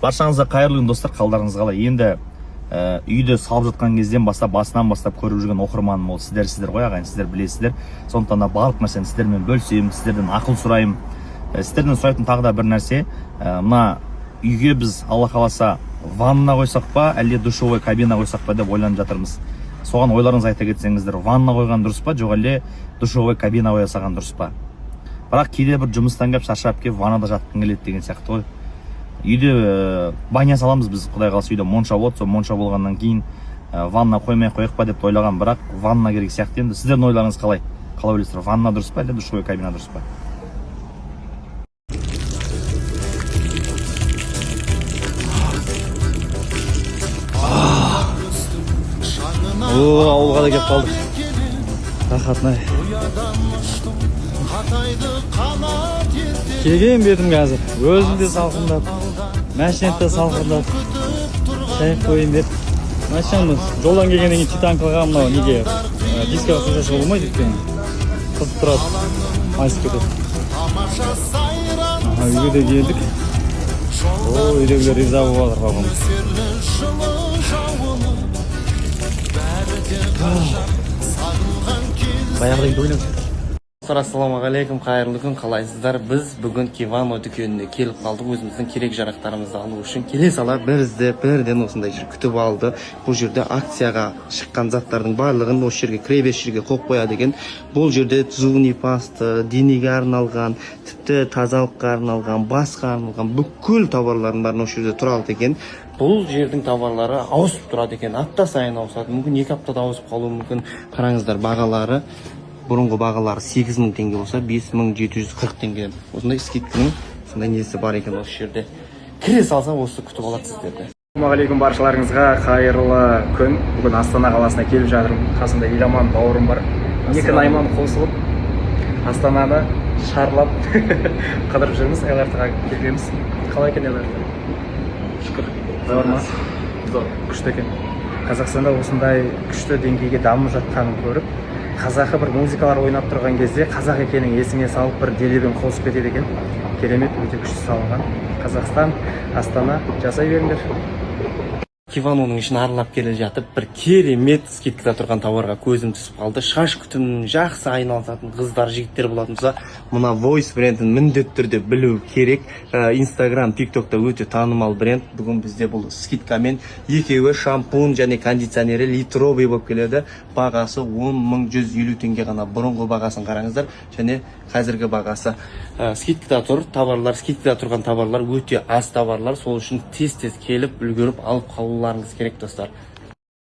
Баршаңызға қайырлы күн достар, қалдарыңыз қалай? Енді үйді салып жатқан кезден бастап, басынан бастап көріп жүрген оқырманым ол сіздер ғой ағайын, сіздер білесіздер. Сондықтан да барлық нәрсені сіздермен бөлісемін, сіздерден ақыл сұраймын. Сіздерден сұрайтын тағы да бір нәрсе, мына үйге біз алла қаласа ванна қойсақ па, әлде душевой кабина қойсақ па деп ойланып жатырмыз. Соған ойларыңыз айта кетсеңіздер, ванна қойған дұрыс па, жоқ әлде душевой кабина қоя салған дұрыс па? Бірақ кейде бір жұмыстан келіп шаршап келіп ваннада жатқың келеді деген сияқты ғой. Үйде баня саламыз біз, құдай қаласа үйде монша болады, сол монша болғаннан кейін ванна қоймай қояқ па деп ойлаған, бірақ ванна керек сияқты. Енді сіздердің ойларыңыз қалай? Қалай ойлайсыздар? Ванна дұрыс па, әлде душевой кабина дұрыс па? Ауылға да келіп қалдық. Рахатнай. Келген бетім қазір. Өзім де салқындап, машинетті салқындап, шай қойын деп. Машинамыз жолдан келгеннен кейін титанкаға мынау неге дискаға су шашуға болмайды өйткені қызып тұрады, айысып кетеді. Үйге де келдік. Үйдегілер риза болып жатыр бабам. Баяғыда үйде ойнап. Ассалаумағалейкум, қайырлы күн, қалайсыздар? Біз бүгін Кивано дүкеніне келіп қалдық, өзіміздің керек жарақтарымызды алу үшін. Келе сала бізді бірден осындай жер күтіп алды. Бұл жерде акцияға шыққан заттардың барлығын осы жерге кіребес жерге қойып қояды екен. Бұл жерде зубный паста, денеге арналған, тіпті тазалыққа арналған, басқа арналған бүкіл товарлардың бәрін осы жерде тұрады екен. Бұл жердің товарлары ауысып тұрады екен, апта сайын ауысады, мүмкін 2 аптада ауысып қалуы мүмкін. Қараңыздар, бағалары бұрынғы бағалары 8.000 теңге болса 5.740 теңге. Осындай скидканың сондай несі бар екен осы жерде. Кіре салса осы күтіп алады сіздерді. Ассалаумағалейкум, баршаларыңызға қайырлы күн. Бүгін Астана қаласына келіп жатырмын. Қасымда Иламан бауырым бар. Екі найман қосылып Астананы шарлап қыдырып жүрміз. Элартыға келгенбіз. Қалай екен Эларты? Шүкір. Зор ма? Зор. Күшті екен. Қазақстанда осындай күшті деңгейге дамып жатқанын көріп, қазақы бір музыкалар ойнап тұрған кезде қазақ екенін есіңе салып бір делебен қосып кетеді екен. Керемет, өте күшті салынған. Қазақстан, Астана, жасай беріңдер. Киваноның ішін аралап келе жатып, бір керемет скидкада тұрған товарға көзім түсіп қалды. Шаш күтімінің жақсы айналысатын қыздар, жігіттер болатын болса, мына Voice брендін міндетті түрде білу керек. Instagram, TikTokта өте танымал бренд. Бүгін бізде бұл скидкамен екеуі шампунь және кондиционері литровый болып келеді. Бағасы 10.150 теңге ғана. Бұрынғы бағасын қараңыздар, және қазіргі бағасы. Скидкада тұр, товарлар, скидкада тұрған товарлар өте аз товарлар. Сол үшін тез келіп, үлгеріп алып қалуларыңыз керек достар.